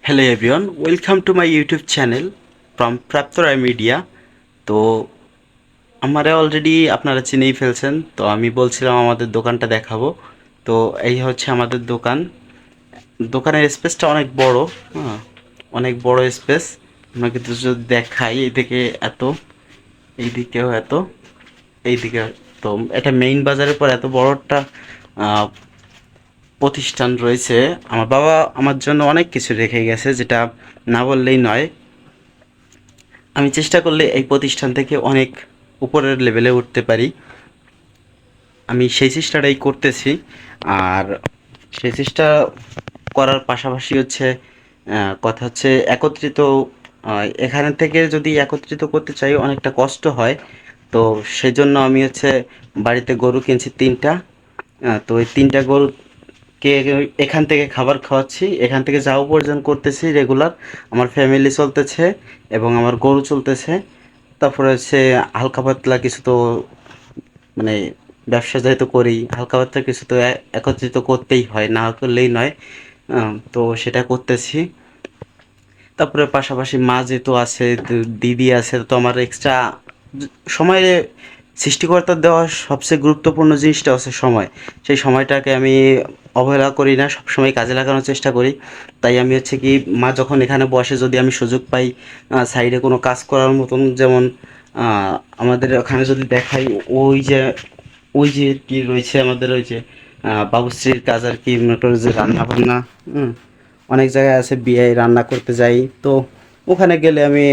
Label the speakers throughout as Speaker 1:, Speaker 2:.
Speaker 1: Hello everyone, welcome to my YouTube channel from প্রাপ্তরায় media. তো আমারে already আপনারা চিনেই ফেলছেন। তো আমি বলছিলাম আমাদের দোকানটা দেখাবো। তো এই হচ্ছে আমাদের দোকান। দোকানের স্পেসটা অনেক বড়। হ্যাঁ, অনেক বড় স্পেস। আপনাকে তো যদি দেখাই, এইদিকে এত, এইদিকেও এত, এইদিকে। তো এটা মেইন বাজারের পর এত বড় একটা আহ, প্রতিষ্ঠান রয়েছে। আমার বাবা আমার জন্য অনেক কিছু রেখে গেছে, যেটা না বললেই নয়। আমি চেষ্টা করলে এই প্রতিষ্ঠান থেকে অনেক উপরের লেভেলে উঠতে পারি। আমি সেই চেষ্টাটাই করতেছি। আর সেই চেষ্টা করার পাশাপাশি হচ্ছে কথা হচ্ছে একত্রিত। এখানে থেকে যদি একত্রিত করতে চাই অনেকটা কষ্ট হয়। তো সেজন্য আমি হচ্ছে বাড়িতে গরু কিনছি 3টা। তো এই 3টা গরুকে এখান থেকে খাবার খাওয়াচ্ছি, এখান থেকে যা উপার্জন করতেছি রেগুলার, আমার ফ্যামিলি চলতেছে এবং আমার গরু চলতেছে। তারপরে হচ্ছে হালকা পাতলা কিছু তো, মানে ব্যবসা যেহেতু করি, হালকা পাতলা কিছু তো একত্রিত করতেই হয়, না করলেই নয়। তো সেটা করতেছি। তারপরে পাশাপাশি মা যেহেতু আছে, দিদি আছে, তো আমার এক্সট্রা সময়, সৃষ্টিকর্তার দেওয়া সবচেয়ে গুরুত্বপূর্ণ জিনিসটা হচ্ছে সময়। সেই সময়টাকে আমি অবহেলা করি না, সবসময় কাজে লাগানোর চেষ্টা করি। তাই আমি হচ্ছে কি, মা যখন এখানে বসে যদি আমি সুযোগ পাই সাইডে কোনো কাজ করার মতন, যেমন আমাদের ওখানে যদি দেখাই, ওই যে ওই যে কি রয়েছে আমাদের, ওই যে বাবুশ্রীর কাজ আর কি, মনে করো যে রান্না বান্না। হুম, অনেক জায়গায় আছে বিয়ে রান্না করতে যাই। তো ওখানে গেলে আমি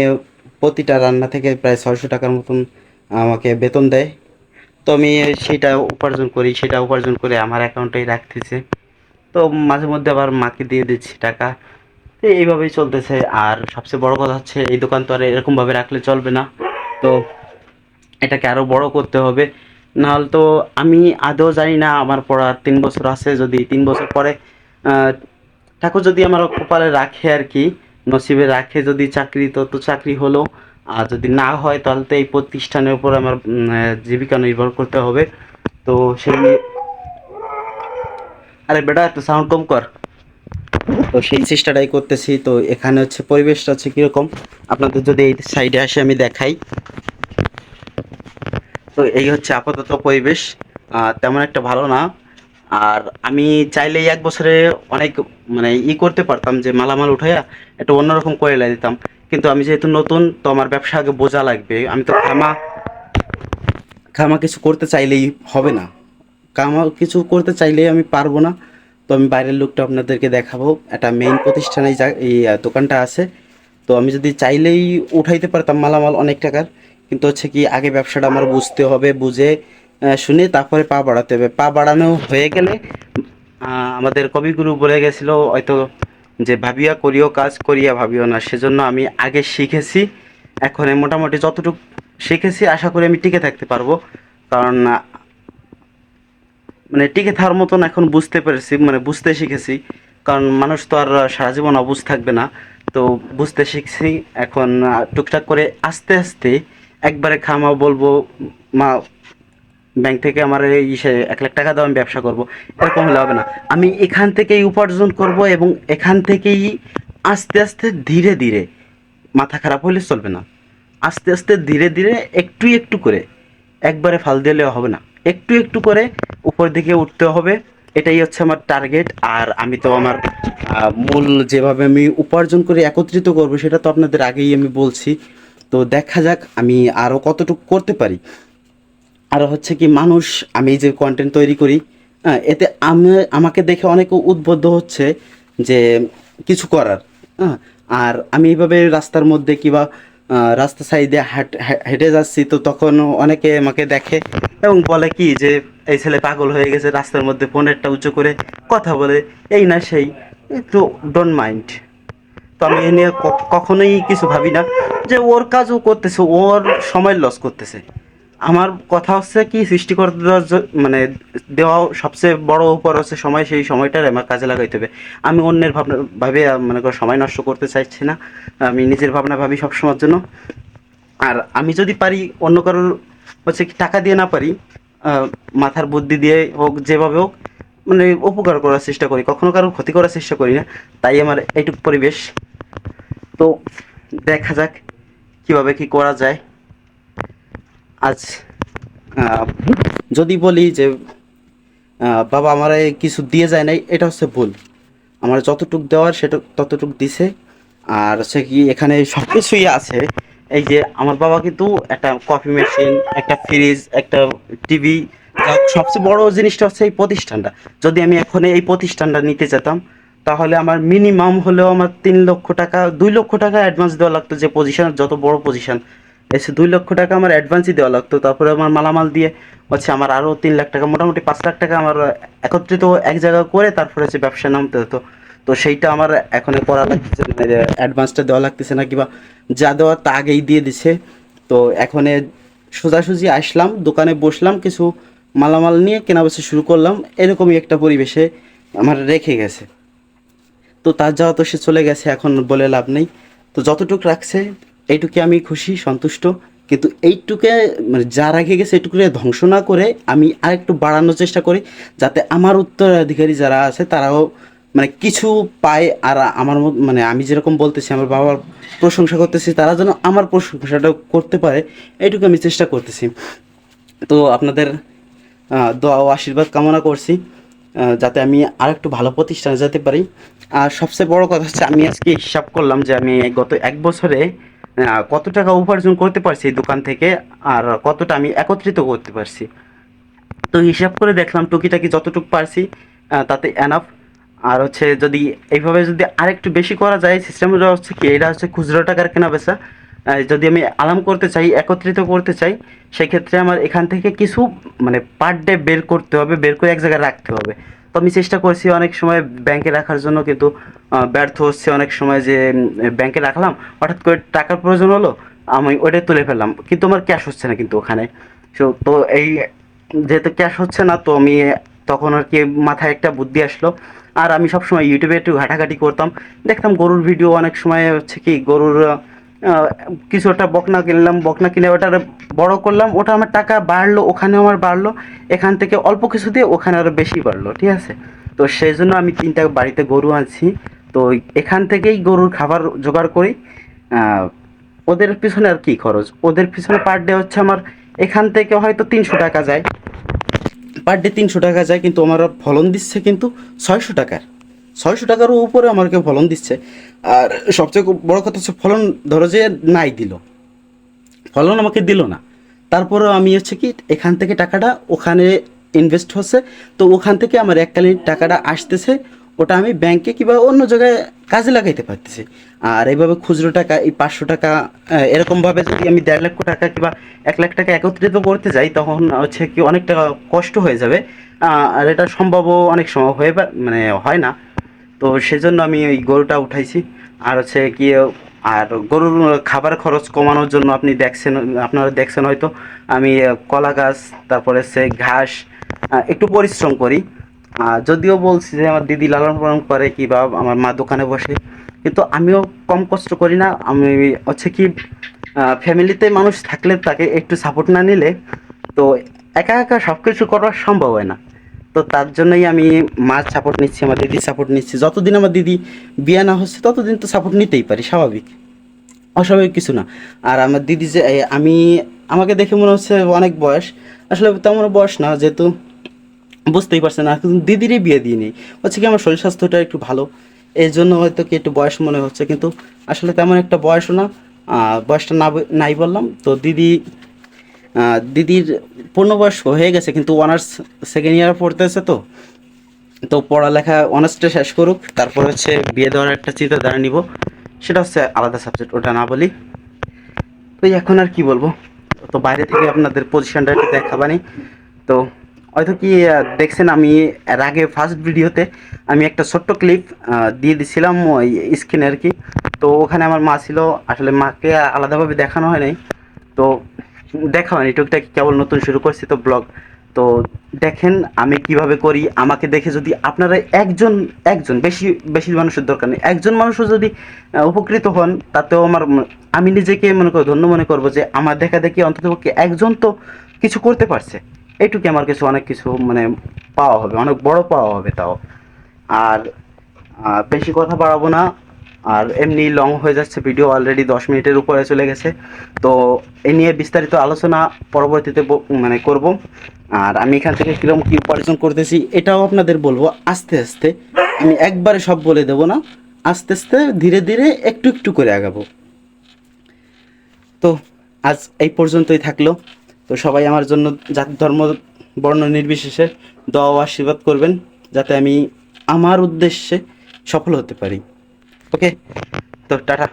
Speaker 1: প্রতিটা রান্না থেকে প্রায় 600 টাকার মতন আমাকে বেতন দেয়। তো আমি সেটা উপার্জন করি, সেটা উপার্জন করে আমার অ্যাকাউন্টেই রাখতেছি। তো মাঝে মধ্যে আবার মাকে দিয়ে দিচ্ছি টাকা। তো এইভাবেই চলতেছে। আর সবচেয়ে বড় কথা হচ্ছে, এই দোকান তো আর এরকমভাবে রাখলে চলবে না। তো এটাকে আরও বড় করতে হবে। নাহলে তো আমি আদৌ জানি না, আমার পড়া 3 বছর আছে, যদি 3 বছর পরে আহ, ঠাকুর যদি আমার কপালে রাখে আর কি, নসিবে রাখে যদি চাকরি, তো তো চাকরি হলো। আর যদি না হয় তাহলে তো এই প্রতিষ্ঠানের উপর আমার জীবিকা নির্ভর করতে হবে। তো সেই, আরে বেটা একটু সাউন্ড কম কর। তো সেই চেষ্টাটাই করতেছি। তো এখানে হচ্ছে পরিবেশটা হচ্ছে কীরকম, আপনাদের যদি এই সাইডে আসে আমি দেখাই। তো এই হচ্ছে আপাতত পরিবেশ। তেমন একটা ভালো না। আর আমি চাইলেই 1 বছরে অনেক, মানে করতে পারতাম, যে মালামাল উঠাইয়া একটা অন্যরকম করে লাই দিতাম। কিন্তু আমি যেহেতু নতুন, তো আমার ব্যবসা আগে বোঝা লাগবে। আমি তো খামা খামা কিছু করতে চাইলেই হবে না। কামা কিছু করতে চাইলেই আমি পারবো না। তো আমি বাইরের লোকটা আপনাদেরকে দেখাবো। একটা মেইন প্রতিষ্ঠানে এই দোকানটা আছে। তো আমি যদি চাইলেই উঠাইতে পারতাম মালামাল অনেক টাকার। কিন্তু হচ্ছে কি, আগে ব্যবসাটা আমার বুঝতে হবে, বুঝে শুনে তারপরে পা বাড়াতে হবে। পা বাড়ানো হয়ে গেলে আমাদের কবিগুরু বলে গেছিল হয়তো, যে ভাবিয়া করিও কাজ, করিয়া ভাবিও না। সেজন্য আমি আগে শিখেছি। এখন এই মোটামুটি যতটুকু শিখেছি, আশা করি আমি টিকে থাকতে পারবো। কারণ মানে টিকে থাকার মতন এখন বুঝতে পেরেছি, মানে বুঝতে শিখেছি। কারণ মানুষ তো আর সারা জীবন অবুঝ থাকবে না। তো বুঝতে শিখছি। এখন টুকটাক করে আস্তে আস্তে একবারে খামা বলবো, মা ব্যাংক থেকে আমার এই 1 লাখ টাকা দাও, আমি ব্যবসা করব, এরকম হলে হবে না। আমি এখান থেকেই উপার্জন করব এবং এখান থেকেই আস্তে আস্তে ধীরে ধীরে, মাথা খারাপ হলে চলবে না। আস্তে আস্তে ধীরে ধীরে, একটু একটু করে, একবারে ফাল দিলে হবে না। একটু একটু করে উপর দিকে উঠতে হবে। এটাই হচ্ছে আমার টার্গেট। আর আমি তো আমার মূল, যেভাবে আমি উপার্জন করে একত্রিত করব, সেটা তো আপনাদের আগেই আমি বলছি। তো দেখা যাক আমি আরও কতটুকু করতে পারি। আর হচ্ছে কি, মানুষ, আমি যে কন্টেন্ট তৈরি করি, এতে আমাকে দেখে অনেকে উদ্বুদ্ধ হচ্ছে যে কিছু করার। হ্যাঁ, আর আমি এইভাবে রাস্তার মধ্যে কিংবা রাস্তা সাইডে হেঁটে যাচ্ছি, তো তখন অনেকে আমাকে দেখে এবং বলে কি, যে এই ছেলে পাগল হয়ে গেছে, রাস্তার মধ্যে ফোনেরটা উঁচু করে কথা বলে, এই না সেই। একটু ডোন্ট মাইন্ড। তো আমি এ নিয়ে কখনোই কিছু ভাবি না, যে ওর কাজও করতেছে, ওর সময় লস করতেছে। আমার কথা হচ্ছে কি, সৃষ্টিকর্তার মানে দেওয়া সবচেয়ে বড় উপহার হচ্ছে সময়। সেই সময়টার আমার কাজে লাগাইতে হবে। আমি অন্যের ভাবনা ভাবে মনে করো সময় নষ্ট করতে চাইছি না। আমি নিজের ভাবনা ভাবি সবসময়ের জন্য। আর আমি যদি পারি, অন্য কারোর হচ্ছে কি টাকা দিয়ে না পারি, মাথার বুদ্ধি দিয়ে হোক, যেভাবে হোক, মানে উপকার করার চেষ্টা করি, কখনো কারোর ক্ষতি করার চেষ্টা করি না। তাই আমার এইটুক পরিবেশ। তো দেখা যাক কিভাবে কি করা যায়। আজ আহ, যদি বলি যে বাবা আমার কিছু দিয়ে যায় নাই, এটা হচ্ছে ভুল। আমার যতটুক দেওয়ার সেটা ততটুক দিছে। আর হচ্ছে কি এখানে সব কিছুই আছে। এই যে আমার বাবা কিন্তু একটা কফি মেশিন, একটা ফ্রিজ, একটা টিভি, সবচেয়ে বড় জিনিসটা হচ্ছে এই প্রতিষ্ঠানটা। যদি আমি এখন এই প্রতিষ্ঠানটা নিতে যেতাম, তাহলে আমার মিনিমাম হলেও আমার 3 লক্ষ টাকা 2 লক্ষ টাকা অ্যাডভান্স দেওয়া লাগতো। যে পজিশন, যত বড় পজিশন এসে 2 লক্ষ টাকা আমার অ্যাডভান্সই দেওয়া লাগতো। তারপরে আমার মালামাল দিয়ে হচ্ছে আমার আরও 3 লাখ টাকা, মোটামুটি 5 লাখ টাকা আমার একত্রিত এক জায়গা করে তারপরে হচ্ছে ব্যবসা নামতে হতো। তো সেইটা আমার এখন করা লাগতেছে না, অ্যাডভান্সটা দেওয়া লাগতেছে না, কিংবা যা দেওয়ার তা আগেই দিয়ে দিছে। তো এখন সোজাসুজি আসলাম, দোকানে বসলাম, কিছু মালামাল নিয়ে কেনাবেচা শুরু করলাম। এরকমই একটা পরিবেশে আমার রেখে গেছে। তো তার যাওয়া তো সে চলে গেছে, এখন বলে লাভ নেই। তো যতটুকু রাখছে এইটুকু আমি খুশি, সন্তুষ্ট। কিন্তু এইটুকে মানে যা রেখে গেছে এইটুকুরে ধ্বংস না করে আমি আরেকটু বাড়ানোর চেষ্টা করি, যাতে আমার উত্তরাধিকারী যারা আছে তারাও মানে কিছু পায়। আর আমার মানে আমি যেরকম বলতেছি, আমার বাবার প্রশংসা করতেছি, তারা যেন আমার প্রশংসাটা করতে পারে, এইটুকু আমি চেষ্টা করতেছি। তো আপনাদের দোয়া ও আশীর্বাদ কামনা করছি, যাতে আমি আরেকটু ভালো প্রতিষ্ঠানে যেতে পারি। আর সবচেয়ে বড় কথা হচ্ছে, আমি আজকে হিসাব করলাম যে আমি গত 1 বছরে কত টাকা উপার্জন করতে পারছি এই দোকান থেকে, আর কতটা আমি একত্রিত করতে পারছি। তো হিসাব করে দেখলাম টুকিটাকি যতটুকু পারছি তাতে এনাফ। আর হচ্ছে যদি এইভাবে যদি আরেকটু বেশি করা যায়, সিস্টেমটা হচ্ছে কি, এটা হচ্ছে খুচরো টাকার কেনা বেচা। যদি আমি আলাম করতে চাই, একত্রিত করতে চাই, সেক্ষেত্রে আমার এখান থেকে কিছু মানে পার ডে বের করতে হবে, বের করে এক জায়গায় রাখতে হবে। তো আমি চেষ্টা করছি অনেক সময় ব্যাংকে রাখার জন্য, কিন্তু ব্যর্থ হচ্ছে অনেক সময়। যে ব্যাংকে রাখলাম, হঠাৎ করে টাকার প্রয়োজন হলো, আমি ওইটাই তুলে ফেললাম, কিন্তু আমার ক্যাশ হচ্ছে না কিন্তু ওখানে। তো এই যেহেতু ক্যাশ হচ্ছে না, তো আমি তখন আর কি মাথায় একটা বুদ্ধি আসলো। আর আমি সবসময় ইউটিউবে একটু ঘাটাঘাটি করতাম, দেখতাম গরুর ভিডিও। অনেক সময় হচ্ছে কি গরুর কিছু একটা বকনা কিনলাম, বকনা কিনে ওটা বড় করলাম, ওটা আমার টাকা বাড়লো, ওখানে আমার বাড়লো। এখান থেকে অল্প কিছু দিয়ে ওখানে আরও বেশি বাড়লো, ঠিক আছে। তো সেই জন্য আমি 3টা বাড়িতে গরু আনছি। তো এখান থেকেই গরুর খাবার জোগাড় করি। আহ, ওদের পিছনে আর কি খরচ, ওদের পিছনে পার ডে হচ্ছে আমার এখান থেকে হয়তো 300 টাকা যায়, পার ডে 300 টাকা যায়, কিন্তু আমার ফলন দিচ্ছে কিন্তু 600 টাকার। 600 টাকারও উপরে আমাকে ফলন দিচ্ছে। আর সবচেয়ে বড় কথা হচ্ছে, ফলন ধরো যে নাই দিল, ফলন আমাকে দিল না, তারপরেও আমি হচ্ছে কি এখান থেকে টাকাটা ওখানে ইনভেস্ট হচ্ছে। তো ওখান থেকে আমার এককালীন টাকাটা আসতেছে, ওটা আমি ব্যাংকে কিংবা অন্য জায়গায় কাজে লাগাইতে পারতেছি। আর এইভাবে খুচরো টাকা, এই 500 টাকা, এরকমভাবে যদি আমি 1.5 লক্ষ টাকা কিংবা 1 লাখ টাকা একত্রিত করতে যাই, তখন হচ্ছে কি অনেক টাকা কষ্ট হয়ে যাবে। আর এটা সম্ভবও অনেক সময় মানে হয় না। তো সেজন্য আমি ওই গরুটা উঠাইছি। আর হচ্ছে কি, আর গরুর খাবার খরচ কমানোর জন্য আপনারা দেখছেন হয়তো, আমি কলা গাছ, তারপরে হচ্ছে ঘাস, একটু পরিশ্রম করি। যদিও বলছি যে আমার দিদি লালন পালন করে, কিংবা আমার মা দোকানে বসে, কিন্তু আমিও কম কষ্ট করি না। আমি হচ্ছে কি, ফ্যামিলিতে মানুষ থাকলে তাকে একটু সাপোর্ট না নিলে, তো একা একা সব কিছু করা সম্ভব হয় না। তো তার জন্যই আমি মার সাপোর্ট নিচ্ছি, আমার দিদির সাপোর্ট নিচ্ছি। যতদিন আমার দিদি বিয়ে না হচ্ছে ততদিন তো সাপোর্ট নিতেই পারি, স্বাভাবিক, অস্বাভাবিক কিছু না। আর আমার দিদি যে আমাকে দেখে মনে হচ্ছে অনেক বয়স, আসলে তেমন বয়স না, যেহেতু বুঝতেই পারছে না, কিন্তু দিদিরই বিয়ে দিয়ে নিই। হচ্ছে কি আমার শরীর স্বাস্থ্যটা একটু ভালো, এই জন্য হয়তো কি একটু বয়স মনে হচ্ছে, কিন্তু আসলে তেমন একটা বয়সও না। বয়সটা নাই বললাম তো। দিদির পূর্ণবয়স হয়ে গেছে, কিন্তু অনার্স সেকেন্ড ইয়ার পড়তেছে। তো তো পড়ালেখা অনার্সটা শেষ করুক, তারপর হচ্ছে বিয়ে দেওয়ার একটা চিন্তাধারা নিব। সেটা হচ্ছে আলাদা সাবজেক্ট, ওটা না বলি। তো এখন আর কি বলবো, তো বাইরে থেকে আপনাদের পজিশনটা একটু দেখাবানি। তো হয়তো কি দেখছেন, আমি এর আগে ফার্স্ট ভিডিওতে আমি একটা ছোট্ট ক্লিপ দিয়ে দিছিলাম ওই স্ক্রিনে আর কি। তো ওখানে আমার মা ছিল, আসলে মাকে আলাদাভাবে দেখানো হয় নাই। তো দেখা হয়নি টুকটাক, কেবল নতুন শুরু করছি তো ব্লগ। তো দেখেন আমি কিভাবে করি, আমাকে দেখে যদি আপনারা একজন একজন বেশি বেশি মানুষের দরকার নেই, একজন মানুষও যদি উপকৃত হন, তাতেও আমার আমি নিজেকে মনে করো ধন্য মনে করবো, যে আমার দেখা দেখি অন্ততপক্ষে একজন তো কিছু করতে পারছে। এইটুকু আমার কিছু অনেক কিছু মানে পাওয়া হবে, অনেক বড় পাওয়া হবে তাও। আর বেশি কথা বাড়াবো না, আর এমনি লং হয়ে যাচ্ছে ভিডিও, অলরেডি 10 মিনিটের উপরে চলে গেছে। তো এ নিয়ে বিস্তারিত আলোচনা পরবর্তীতে মানে করব। আর আমি এখান থেকে কীরকম কী উপার্জন করতেছি এটাও আপনাদের বলবো আস্তে আস্তে। আমি একবারে সব বলে দেবো না, আস্তে আস্তে ধীরে ধীরে একটু একটু করে আগাবো। তো আজ এই পর্যন্তই থাকলো। তো সবাই আমার জন্য জাতি ধর্ম বর্ণ নির্বিশেষে দোয়া ও আশীর্বাদ করবেন, যাতে আমি আমার উদ্দেশ্যে সফল হতে পারি। ওকে, তো টাটা।